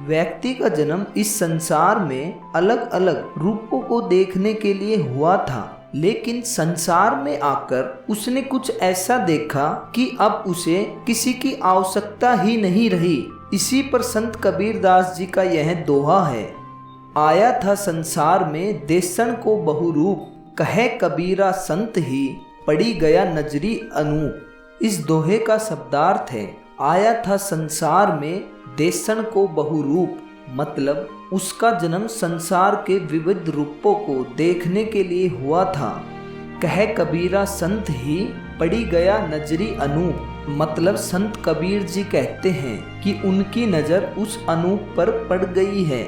व्यक्ति का जन्म इस संसार में अलग अलग रूपों को देखने के लिए हुआ था, लेकिन संसार में आकर उसने कुछ ऐसा देखा कि अब उसे किसी की आवश्यकता ही नहीं रही। इसी पर संत कबीरदास जी का यह दोहा है, आया था संसार में देसन को बहुरूप, कहे कबीरा संत ही पड़ी गया नजरी अनूप। इस दोहे का शब्दार्थ है, आया था संसार में देसन को बहुरूप, मतलब उसका जन्म संसार के विविध रूपों को देखने के लिए हुआ था। कहे कबीरा संत ही पड़ी गया नजरी अनूप, मतलब संत कबीर जी कहते हैं कि उनकी नज़र उस अनूप पर पड़ गई है।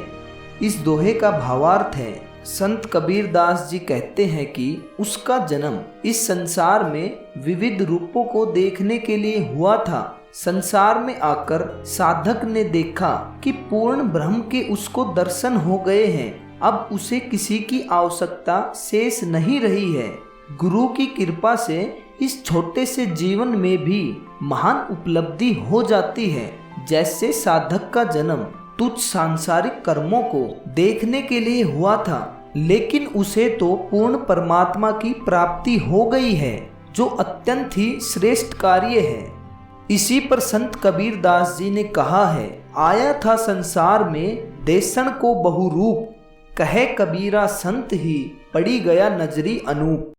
इस दोहे का भावार्थ है, संत कबीरदास जी कहते हैं कि उसका जन्म इस संसार में विविध रूपों को देखने के लिए हुआ था। संसार में आकर साधक ने देखा कि पूर्ण ब्रह्म के उसको दर्शन हो गए हैं, अब उसे किसी की आवश्यकता शेष नहीं रही है। गुरु की कृपा से इस छोटे से जीवन में भी महान उपलब्धि हो जाती है। जैसे साधक का जन्म तुच्छ सांसारिक कर्मों को देखने के लिए हुआ था, लेकिन उसे तो पूर्ण परमात्मा की प्राप्ति हो गई है, जो अत्यंत ही श्रेष्ठ कार्य है। इसी पर संत कबीरदास जी ने कहा है, आया था संसार में देसन को बहुरूप, कहे कबीरा संत ही पड़ी गया नजरी अनूप।